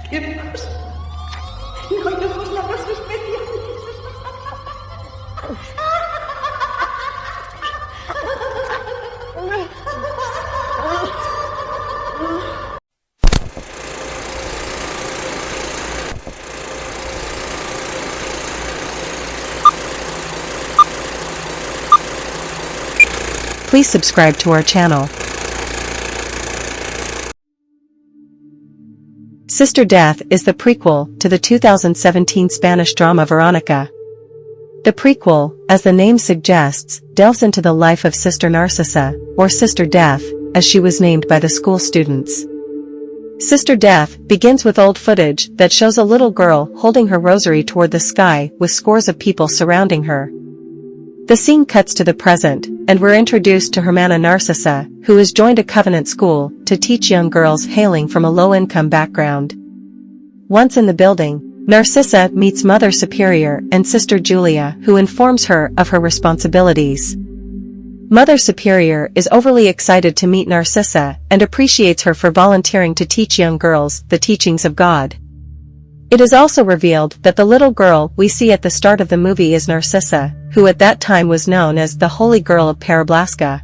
¿Qué pasa? No hallamos nada especial. Please subscribe to our channel. Sister Death is the prequel to the 2017 Spanish drama Veronica. The prequel, as the name suggests, delves into the life of Sister Narcisa, or Sister Death, as she was named by the school students. Sister Death begins with old footage that shows a little girl holding her rosary toward the sky with scores of people surrounding her. The scene cuts to the present, and we're introduced to Hermana Narcisa, who has joined a convent school to teach young girls hailing from a low-income background. Once in the building, Narcisa meets Mother Superior and Sister Julia, who informs her of her responsibilities. Mother Superior is overly excited to meet Narcisa and appreciates her for volunteering to teach young girls the teachings of God. It is also revealed that the little girl we see at the start of the movie is Narcisa, who at that time was known as the Holy Girl of Parablasca.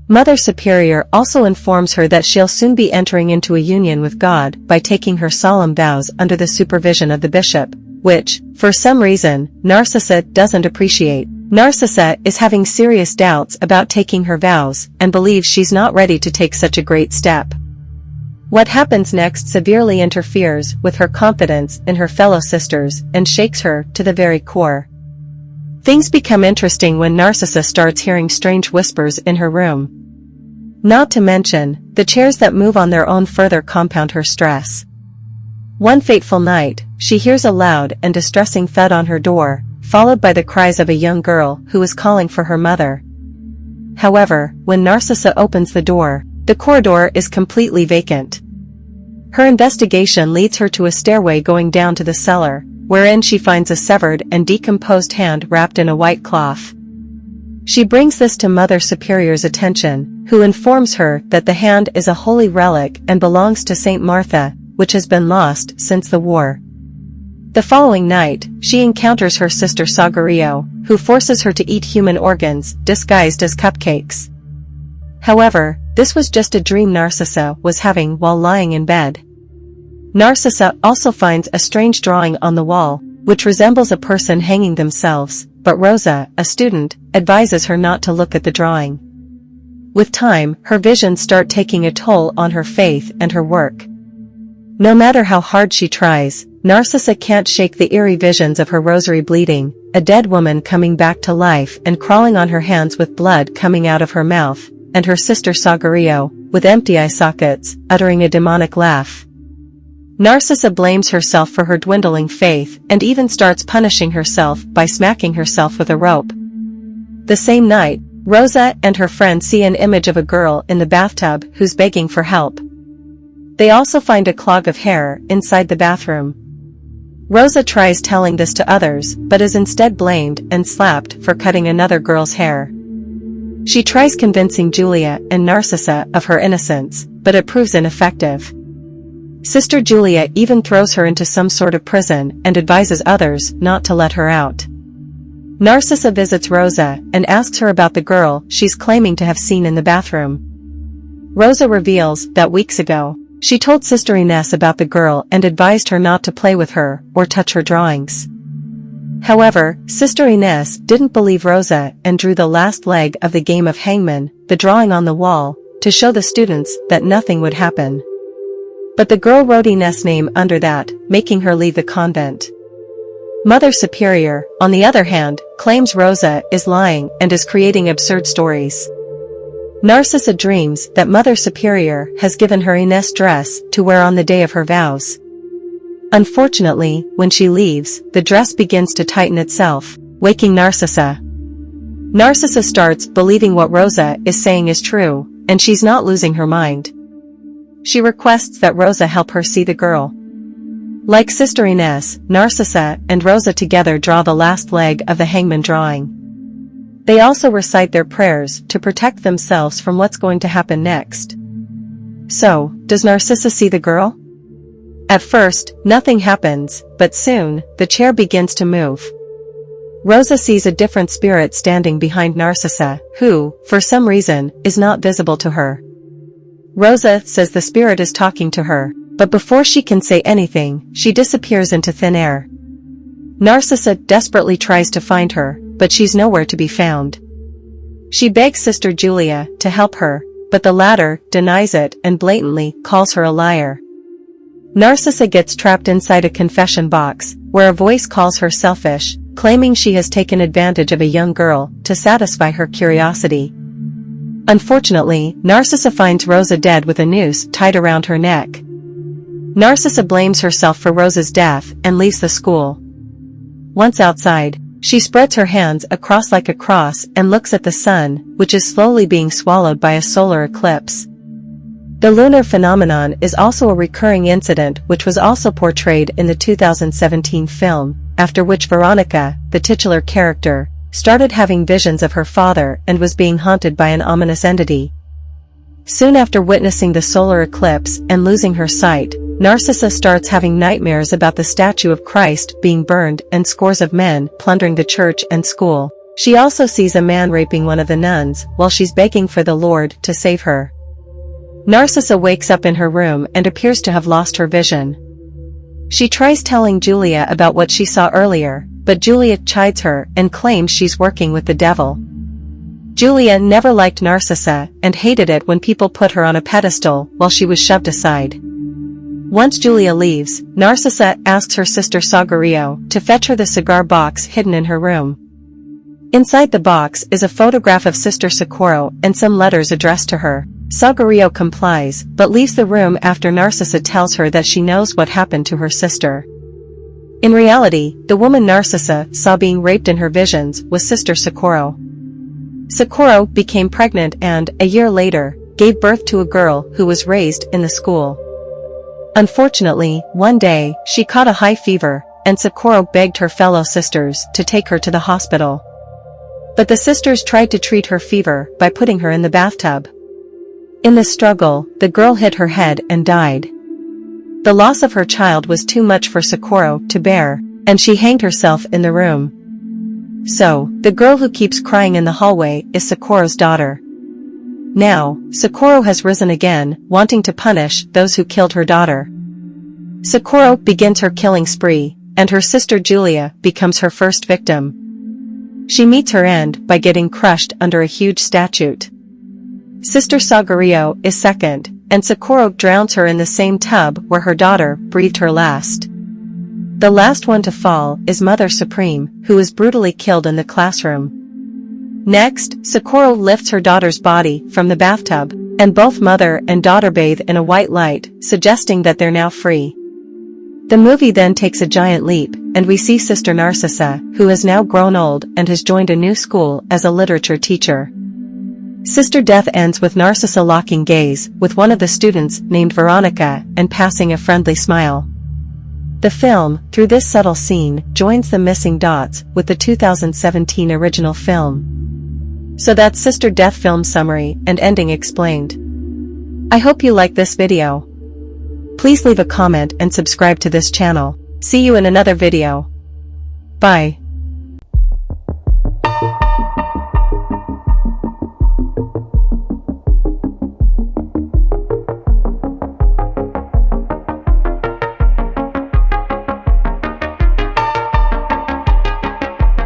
Mother Superior also informs her that she'll soon be entering into a union with God by taking her solemn vows under the supervision of the bishop, which, for some reason, Narcisa doesn't appreciate. Narcisa is having serious doubts about taking her vows and believes she's not ready to take such a great step. What happens next severely interferes with her confidence in her fellow sisters and shakes her to the very core. Things become interesting when Narcisa starts hearing strange whispers in her room. Not to mention, the chairs that move on their own further compound her stress. One fateful night, she hears a loud and distressing thud on her door, followed by the cries of a young girl who is calling for her mother. However, when Narcisa opens the door, the corridor is completely vacant. Her investigation leads her to a stairway going down to the cellar, wherein she finds a severed and decomposed hand wrapped in a white cloth. She brings this to Mother Superior's attention, who informs her that the hand is a holy relic and belongs to Saint Martha, which has been lost since the war. The following night, she encounters her sister Sagrario, who forces her to eat human organs disguised as cupcakes. However, this was just a dream Narcisa was having while lying in bed. Narcisa also finds a strange drawing on the wall, which resembles a person hanging themselves, but Rosa, a student, advises her not to look at the drawing. With time, her visions start taking a toll on her faith and her work. No matter how hard she tries, Narcisa can't shake the eerie visions of her rosary bleeding, a dead woman coming back to life and crawling on her hands with blood coming out of her mouth, and her sister Sagrario, with empty eye sockets, uttering a demonic laugh. Narcisa blames herself for her dwindling faith and even starts punishing herself by smacking herself with a rope. The same night, Rosa and her friend see an image of a girl in the bathtub who's begging for help. They also find a clog of hair inside the bathroom. Rosa tries telling this to others but is instead blamed and slapped for cutting another girl's hair. She tries convincing Julia and Narcisa of her innocence, but it proves ineffective. Sister Julia even throws her into some sort of prison and advises others not to let her out. Narcisa visits Rosa and asks her about the girl she's claiming to have seen in the bathroom. Rosa reveals that weeks ago, she told Sister Ines about the girl and advised her not to play with her or touch her drawings. However, Sister Ines didn't believe Rosa and drew the last leg of the game of hangman, the drawing on the wall, to show the students that nothing would happen. But the girl wrote Ines' name under that, making her leave the convent. Mother Superior, on the other hand, claims Rosa is lying and is creating absurd stories. Narcisa dreams that Mother Superior has given her Ines' dress to wear on the day of her vows. Unfortunately, when she leaves, the dress begins to tighten itself, waking Narcisa. Narcisa starts believing what Rosa is saying is true, and she's not losing her mind. She requests that Rosa help her see the girl. Like Sister Ines, Narcisa and Rosa together draw the last leg of the hangman drawing. They also recite their prayers to protect themselves from what's going to happen next. So, does Narcisa see the girl? At first, nothing happens, but soon, the chair begins to move. Rosa sees a different spirit standing behind Narcisa, who, for some reason, is not visible to her. Rosa says the spirit is talking to her, but before she can say anything, she disappears into thin air. Narcisa desperately tries to find her, but she's nowhere to be found. She begs Sister Julia to help her, but the latter denies it and blatantly calls her a liar. Narcisa gets trapped inside a confession box, where a voice calls her selfish, claiming she has taken advantage of a young girl to satisfy her curiosity. Unfortunately, Narcisa finds Rosa dead with a noose tied around her neck. Narcisa blames herself for Rosa's death and leaves the school. Once outside, she spreads her hands across like a cross and looks at the sun, which is slowly being swallowed by a solar eclipse. The lunar phenomenon is also a recurring incident which was also portrayed in the 2017 film, after which Veronica, the titular character, started having visions of her father and was being haunted by an ominous entity. Soon after witnessing the solar eclipse and losing her sight, Narcisa starts having nightmares about the statue of Christ being burned and scores of men plundering the church and school. She also sees a man raping one of the nuns while she's begging for the Lord to save her. Narcisa wakes up in her room and appears to have lost her vision. She tries telling Julia about what she saw earlier, but Julia chides her and claims she's working with the devil. Julia never liked Narcisa and hated it when people put her on a pedestal while she was shoved aside. Once Julia leaves, Narcisa asks her sister Sagrario to fetch her the cigar box hidden in her room. Inside the box is a photograph of Sister Socorro and some letters addressed to her. Sagrario complies, but leaves the room after Narcisa tells her that she knows what happened to her sister. In reality, the woman Narcisa saw being raped in her visions was Sister Socorro. Socorro became pregnant and, a year later, gave birth to a girl who was raised in the school. Unfortunately, one day, she caught a high fever, and Socorro begged her fellow sisters to take her to the hospital. But the sisters tried to treat her fever by putting her in the bathtub. In the struggle, the girl hit her head and died. The loss of her child was too much for Socorro to bear, and she hanged herself in the room. So, the girl who keeps crying in the hallway is Socorro's daughter. Now, Socorro has risen again, wanting to punish those who killed her daughter. Socorro begins her killing spree, and her sister Julia becomes her first victim. She meets her end by getting crushed under a huge statue. Sister Sagrario is second, and Socorro drowns her in the same tub where her daughter breathed her last. The last one to fall is Mother Supreme, who is brutally killed in the classroom. Next, Socorro lifts her daughter's body from the bathtub, and both mother and daughter bathe in a white light, suggesting that they're now free. The movie then takes a giant leap, and we see Sister Narcisa, who has now grown old and has joined a new school as a literature teacher. Sister Death ends with Narcisa locking gaze with one of the students named Veronica and passing a friendly smile. The film, through this subtle scene, joins the missing dots with the 2017 original film. So that's Sister Death film summary and ending explained. I hope you like this video. Please leave a comment and subscribe to this channel. See you in another video. Bye.